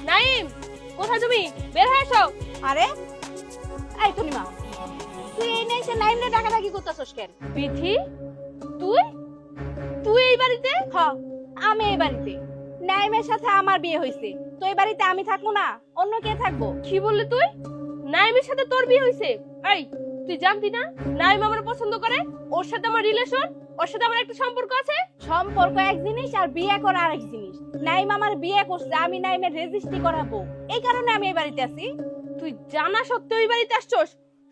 নাইম, কোথায় তুমি? বের হয়ে এসো। আরে এই তনিমা, তুই এই নাই সে নাইমরে ডাকাডাকি করতেছস কেন? বিথি, তুই তুই এই বাড়িতে? হ, আমি এই বাড়িতে। নাইমের সাথে আমার বিয়ে হইছে, তো এই বাড়িতে আমি থাকবো না, অন্য কে থাকবো? কি বললি তুই? নাইমের সাথে তোর বিয়ে হইছে? এই, তুই জানতি না নাইম আমার পছন্দ করে? ওর সাথে আমার রিলেশন, ওর সাথে আমার একটা সম্পর্ক আছে। সম্পর্ক এক জিনিস আর বিয়ে করা আরেক জিনিস। নাইম আমার বিয়ে করছে, আমি নাইমের রেজিস্ট্রি করাবো, এই কারণে আমি এই বাড়িতে আছি। তুই জানা সত্ত্বেও এই বাড়িতে আসছস?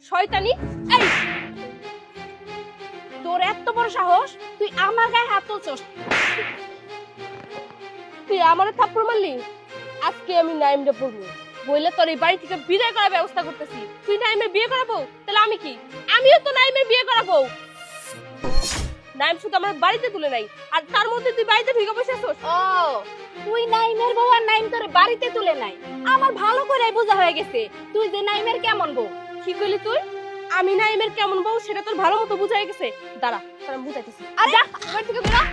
শয়তানি! এই, তোর এত বড় সাহস, তুই আমার গায়ে হাত তুলছস? তুই আমারে থাপ্পড় মারলি? আজকে আমি নাইমরে বলবো, বইলে তোর এই বাড়ি থেকে বিদায় করার ব্যবস্থা করতেছি। তুই নাইমের বিয়ে করাবো, তাহলে আমি কি? আমিও তো নাইমের বিয়ে করাবো। নাইম শুধু আমার বাড়িতে তুলে নাই, আর তার মধ্যে তুই বাড়িতে ঢুকে বসে আছিস। ও, তুই নাইমের বউ আর নাইম তোর বাড়িতে তুলে নাই। আমার ভালো করে বোঝা হয়ে গেছে তুই যে নাইমের কেমন বউ। কি কইলি তুই? আমি নাইমের কেমন বউ সেটা তোর ভালো মতো বুঝা হয়ে গেছে। দাঁড়া, তোর আমি বুঝাইতেছি। আরে যা, বাড়ি থেকে বেরো।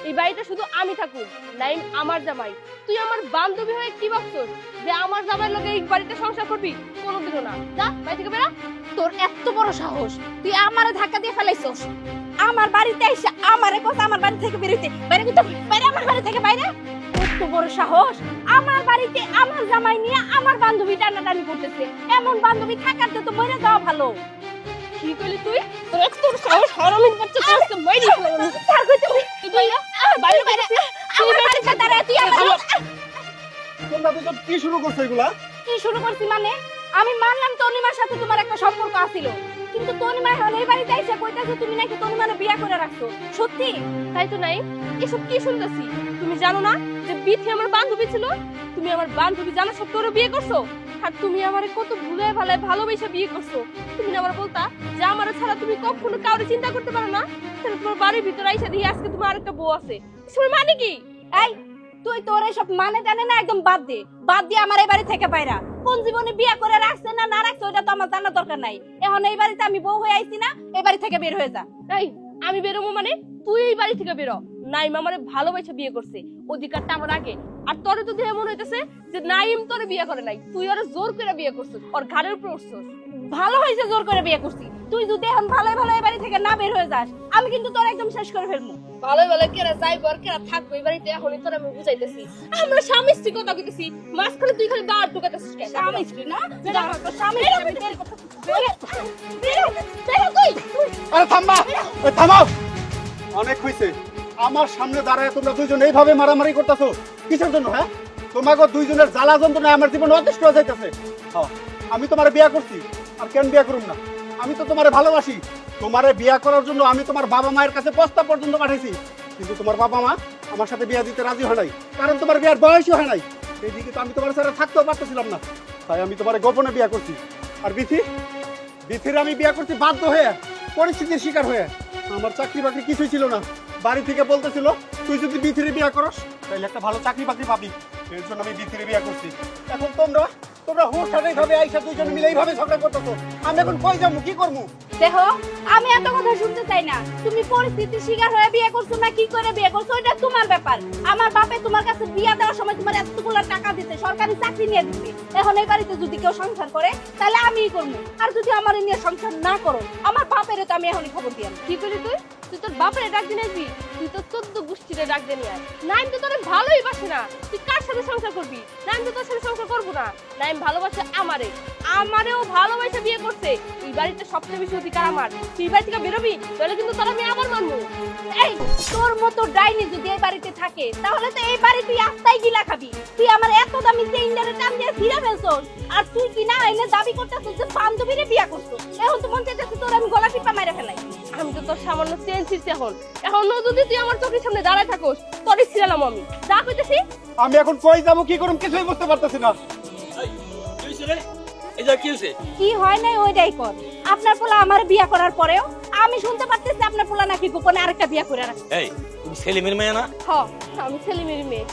এই বাড়িতে শুধু আমি থাকুম। নাইম আমার জামাই। তুই আমার বান্ধবী হয়ে কি ভাবছস যে আমার জামাইয়ের লগে এই বাড়িতে সংসার করবি? কোনোদিনও না। যা, বাড়ি থেকে বেরো। তোর এত বড় সাহস, তুই আমারে ধাক্কা দিয়ে ফেলাইছস। আমার বাড়িতে এসে আমারে কথা আমার বাড়ি থেকে বের হইতে, বাইরে কিন্তু বাইরে, আমার বাড়ি থেকে বাইরে। এত বড় সাহস, আমার বাড়িতে আমার জামাই নিয়ে আমার বান্ধবী টানাটানি করতেছে। এমন বান্ধবী থাকার তো মরে যাওয়া ভালো। কি কইলি তুই? তোর এত বড় সাহস, হারামির বাচ্চা, তোর আজকে মাইরি ফেলবো। ছাড় কইতে তুই বাইরে, বাইরে বাইরে। আমার বাড়িতে দাঁড়ায় তুই আমার তোমরা দুজন কি শুরু করছো এগুলা? কি শুরু করছি মানে? আমি মানলাম তনিমার সাথে তোমার একটা সম্পর্ক আছিল, কিন্তু তনিমা এখন এই বাড়িতে এসে কইতাছে তুমি নাকি তনিমারে বিয়ে করে রাখছো। সত্যি? তাই তো নাই, এসব কি শুনতেছি? তুমি জানো না যে বিথি আমার বান্ধবী ছিল? তুমি আমার বান্ধবী জানা সত্ত্বেও বিয়ে করছো? আর তুমি আমারে কত ভুলে ভালে ভালোবেসে বিয়ে করছো। তুমি না আমার বলতা যে আমার ছাড়া তুমি কখনো কাউরে চিন্তা করতে পারো না? তাহলে তোমার বাড়ির ভিতরে আইসা দিয়ে আজকে তোমার আরেকটা বউ আছে। এসব মানে কি? এই, তুই তোর এসব মানে জানে না, একদম বাদ দে। বাদ দিয়ে আমার এই বাড়ি থেকে বাইরা। কোন জীবনে বিয়ে করে রাখছে না না রাখছে ওটা তো আমার জানার দরকার নাই। এখন এই বাড়িতে আমি বউ হয়ে আইছি না, এই বাড়ি থেকে বের হয়ে যা। এই, আমি বেরোবো মানে? তুই এই বাড়ি থেকে বেরো। নাইম আমারে ভালোবেসে বিয়ে করছে, অধিকারটা আমার আগে। আর তোরে তো দেখে মনে হইতেছে যে নাইম তোরে বিয়ে করে নাই, তুই ওরে জোর করে বিয়ে করছিস, ওর ঘাড়ের উপর উঠছিস। ভালো হয়েছে জোর করে বিয়ে করছি। তুই যদি এখন ভালো ভালো এই বাড়ি থেকে না বের হয়ে যাস, আমি কিন্তু তোর একদম শেষ করে ফেলবো। ভালো ভালো কেরা যাইব আর কেরা থাকবো এই বাড়িতে, এখনই তোর আমি বুঝাইতেছি। আমরা স্বামী স্ত্রী কথা কইতেছি, মাঝখানে তুই খালি দাঁড় ঢুকাইতেছিস কেন? স্বামী স্ত্রী না? দাঁড়া, তোর স্বামী বেরো, স্ত্রী বেরো, বের কথা। বেরো তুই। আরে থামবা, এই থামাও। অনেক হইছে। আমার সামনে দাঁড়ায় তোমরা দুইজন এইভাবে মারামারি করতেছো কিসের জন্য? হ্যাঁ, তোমাকে দুইজনের জ্বালা যন্ত্রণায় আমার জীবন অতিষ্ঠ হয়ে যাইতেছে। আমি তোমারে বিয়া করছি, আর কেন বিয়া করুম না? আমি তো তোমারে ভালোবাসি। তোমারে বিয়া করার জন্য আমি তোমার বাবা মায়ের কাছে প্রস্তাব পর্যন্ত পাঠাইছি, কিন্তু তোমার বাবা মা আমার সাথে বিয়া দিতে রাজি হয় নাই, কারণ তোমার বিয়ার বয়সই হয় নাই। এইদিকে তো আমি তোমার সাথে থাকতেও পারতেছিলাম না, তাই আমি তোমারে গোপনে বিয়া করছি। আর বিথির আমি বিয়া করছি বাধ্য হয়ে, পরিস্থিতির শিকার হয়ে। আমার চাকরি বাকরি কিছুই ছিল না। বাড়ি থেকে বলতেছিল তুই যদি বিথিরে বিয়া করস তাহলে একটা ভালো চাকরি বাকরি পাবি, এর জন্য আমি বিথিরে বিয়া করছি। এখন তোমরা হুটহাট এইভাবে আইসা দুইজন মিলে এইভাবে ঝগড়া করতেছো। আমি এখন কই যাবো, কি করবো? দেখো, আমি এত কথা শুনতে চাই না। তুমি পরিস্থিতির শিকার হয়ে বিয়ে করছো না কি করে বিয়ে করছো এটা তোমার ব্যাপার। আমার বাপে তোমার কাছে বিয়ে দেওয়ার সময় তোমার এতগুলো টাকা দিতে, সরকারি চাকরি নিয়ে দিতে। এখন এই বাড়িতে যদি কেউ সংসার করে তাহলে আমিই করবো, আর যদি আমার নিয়ে সংসার না করো আমার বাপের তো আমি এখনই খবর দিলাম। কি করলি তুই? তুই তোর বাপরে ডাক দিয়ে নিবি? তুই তো 14 গোষ্ঠীরে ডাক দিয়ে নিয়ে আয়। নাইম তো তোর ভালোই বাসে না, তুই কার সাথে সংসার করবি? নাইম তো তোর সাথে সংসার করবো না। নাইম ভালোবাসে আমারেও ভালোবাসে বিয়ে করছে। এই বাড়িতে সবচেয়ে বেশি অধিকার আমার। তুই বাড়ি থেকে বেরোবি, তাহলে কিন্তু তোর আমি আবার মানবো। এই, তোর মতো ডাইনি যদি এই বাড়িতে থাকে তাহলে তো এই বাড়ি তুই আস্তাই গিলা খাবি। তুই আমার এত দামি চেইনটারে টান দিয়ে ছিঁড়ে ফেলছস, আর তুই কি না এনে দাবি করতেছস যে বান্ধবীরে বিয়ে করছো। এখন তো মন চাইতেছে তোর আমি গলা টিপা মেরে ফেলাই। আমি তো তোর সামান্য চেন ছিঁড়ছি এখনো যদি তুই আমার চোখের সামনে দাঁড়ায় থাকোস তোরই ছিলাম আমি। যা কইতেছি। আমি এখন কই যাবো, কি করুম কিছুই বুঝতে পারতেছি না। কি হয় নাই ওইটাই কর। আপনার পোলা আমার বিয়ে করার পরেও আমি শুনতে পারতেছি আপনার পোলা নাকি গোপনে আরেকটা বিয়ে করে রাখছে। এই তুমি সেলিমের মেয়ে না? হ, আমি সেলিমের মেয়ে।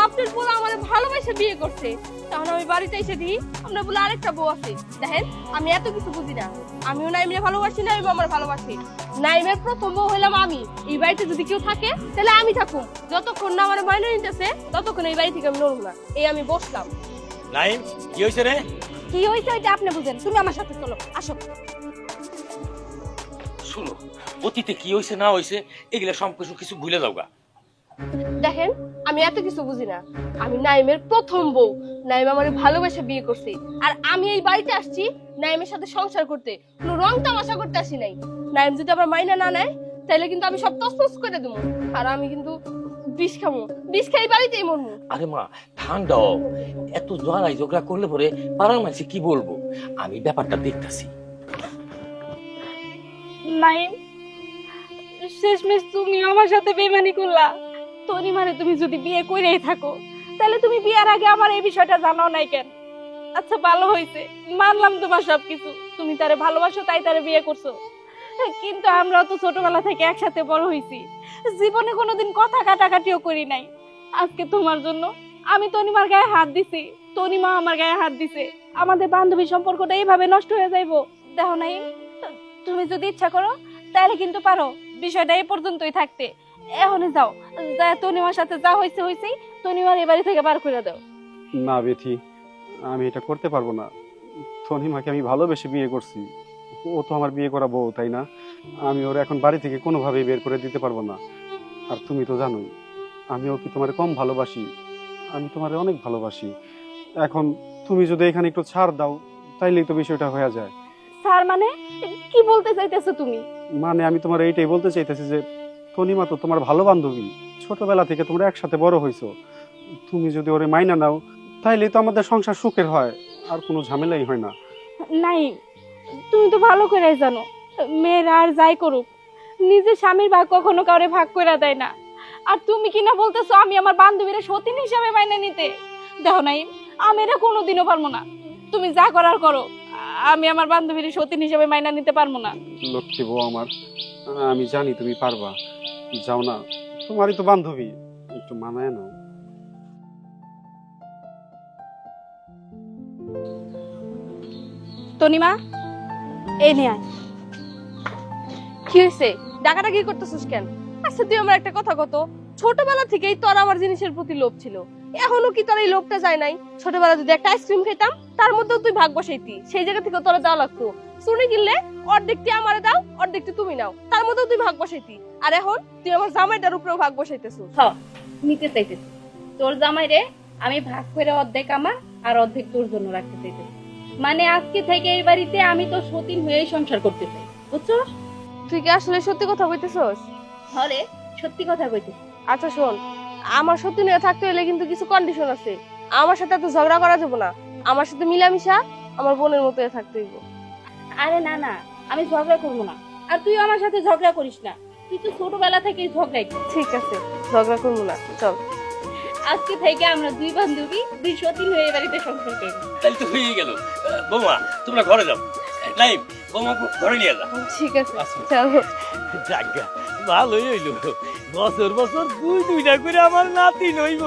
আপনার পোলা আমার ভালোবাসে ভালোবেসে বিয়ে করছে, তখন আমি বাড়িতে এসে দিই আমরা বলে আরেকটা বউ আছে। দেখেন আমি এত কিছু বুঝি না, আমিও নাইমরে ভালোবাসি, নাইমও আমার ভালোবাসি। নাইমের প্রথম বউ হইলাম আমি। এই বাড়িতে যদি কেউ থাকে তাহলে আমি থাকুম, যতক্ষণ না আমার মাইনে নিতেছে ততক্ষণ এই বাড়ি থেকে আমি নড়ব না। এই আমি বসলাম। নাইম, কি হয়েছে রে? কি হয়েছে ওইটা আপনি বুঝেন, তুমি আমার সাথে চলো, আসো। শুনো, অতীতে কি হয়েছে না হয়েছে এগুলা সব কিছু ভুলে যাও গা। দেখেন আমি এত কিছু বুঝি না, আমি নাইমের প্রথম বউ। নাইম আমার ভালোবেসে বিয়ে করছে, আর আমি এই বাড়িতে আসছি নাইমের সাথে সংসার করতে, কোনো রং তামাশা করতে আসি নাই। নাইম যদি আমার মাইনা না নেয় তাহলে কিন্তু আমি সব তছনছ করে দেবো, আর আমি কিন্তু বিষ খামো, বিষ খাই বাড়িতেই মরমু। আরে মা, ঠান্ডা হও। এত জড়াই ঝগড়া করলে পরে পাড়ার মানুষ কি বলবো? আমি ব্যাপারটা দেখতাছি। নাইম, শেষমেশ তুমি আমার সাথে বেইমানি করলা। তনিমারে তুমি যদি বিয়ে করেই থাকো তাহলে তুমি বিয়ের আগে আমার এই বিষয়টা জানাও নাই কেন? আচ্ছা ভালো হয়েছে, মানলাম তোমার সবকিছু, তুমি তারে ভালোবাসো তাই তারে বিয়ে করছো, কিন্তু আমরাও তো ছোটবেলা থেকে একসাথে বড় হয়েছি, জীবনে কোনোদিন কথা কাটাকাটিও করি নাই। আজকে তোমার জন্য আমি তনিমার গায়ে হাত দিছি, তনিমা আমার গায়ে হাত দিছে, আমাদের বান্ধবী সম্পর্কটা এইভাবে নষ্ট হয়ে যাইবো? দেখো নাই, তুমি যদি ইচ্ছা করো তাহলে কিন্তু পারো বিষয়টা এই পর্যন্তই থাকতে। এখনই যাও, যা তনিমার সাথে যা হয়েছে হয়েছেই, তনিমার এ বাড়ি থেকে বার করে দাও। না বেথি, আমি এটা করতে পারবো না। তনিমাকে আমি ভালোবেসে বিয়ে করছি, ও তো আমার বিয়ে করা বউ, তাই না? আমি ওর এখন বাড়ি থেকে কোনোভাবেই বের করে দিতে পারবো না। আর তুমি তো জানোই আমিও কি তোমার কম ভালোবাসি? আমি তোমারে অনেক ভালোবাসি। এখন তুমি যদি এখানে একটু ছাড় দাও তাইলেই তো বিষয়টা হয়ে যায়। স্যার মানে কি বলতে চাইতেছো তুমি? মানে আমি তোমার এইটাই বলতে চাইতেছি যে তনিমা তো তোমার ভালো বান্ধবী, ছোটবেলা থেকে তোমরা একসাথে বড় হইছো। তুমি যদি ওরে মাইনা নাও তাইলেই তো আমাদের সংসার সুখের হয়, আর কোনো ঝামেলাই হয় না। নাই, তুমি তো ভালো করে জানো মেয়েরা আর যাই করুক নিজের স্বামীর ভাগ কখনো কাউরে ভাগ করে দেয় না। আর তুমি কিনা বলতেছো আমি আমার বান্ধবীরা সতীন হিসাবে মাইনে নিতে? দেখো নাই, আমি এটা কোনোদিনও পারবো না। তুমি যা করার করো, আমি আমার বান্ধবীর সতীন হিসাবে মাইনা নিতে পারবো না। লক্ষ্মী বউ আমার, আমি জানি তুমি পারবা। যাও না, তোমারই তো বান্ধবী, একটু মানায় নাও। তনিমা, এই নিয়ে আয়। কি হয়েছে? ডাকাডাকি করতেছিস কেন? আচ্ছা তুই আমার একটা কথা কত, ছোটবেলা থেকেই তোর আমার জিনিসের প্রতি লোভ ছিল, এখনো কি তোর এই লোভটা যায় নাই? ছোটবেলা যদি একটা আইসক্রিম খেতাম তার মধ্যেও তুই ভাগ বসাইতি, সেই জায়গা থেকে তোরা দেওয়া লাগতো। চুনি কিনলে অর্ধেকটি আমারে দাও, অর্ধেকটি তুমি নাও, তার মধ্যেও তুই ভাগ বসাইতি। আর এখন তুই আমার জামাইটার উপরেও ভাগ বসাইতেছিস। হ্যাঁ, নিতে চাইতেছি তোর জামাই রে, আমি ভাগ করে অর্ধেক আমার আর অর্ধেক তোর জন্য রাখতে চাইতেছি। মানে আজকে থেকে এই বাড়িতে আমি তো সতীন হয়েই সংসার করতে চাই, বুঝছো? তুই কি আসলে সত্যি কথা বলতেছস? হরে সত্যি কথা কইতেছি। আচ্ছা শোন, আমার সত্যি নিয়ে থাকতে হলে কিন্তু কিছু কন্ডিশন আছে। আমার সাথে এত ঝগড়া করা যাবে না, আমার সাথে মিলামিশা আমার বোনের মতো থাকতে হইব। আরে না না, আমি ঝগড়া করবো না, আর তুই আমার সাথে ঝগড়া করিস না, তুই তো ছোটবেলা থেকেই ঝগড়াই। ঠিক আছে, ঝগড়া করবো না, চল। আজকে থেকে আমরা দুই বান্ধবী দুই সতীন হয়ে এই বাড়িতে সংসার করব। তাহলে তো হয়ে গেল। বৌমা, তোমরা ঘরে যাও। নাইম, বৌমা ঘরে নিয়ে যাও। ঠিক আছে, চলো। যাজ্ঞা, ভালোই হইল। বছর বছর দুইটা করে আমার নাতি নইব।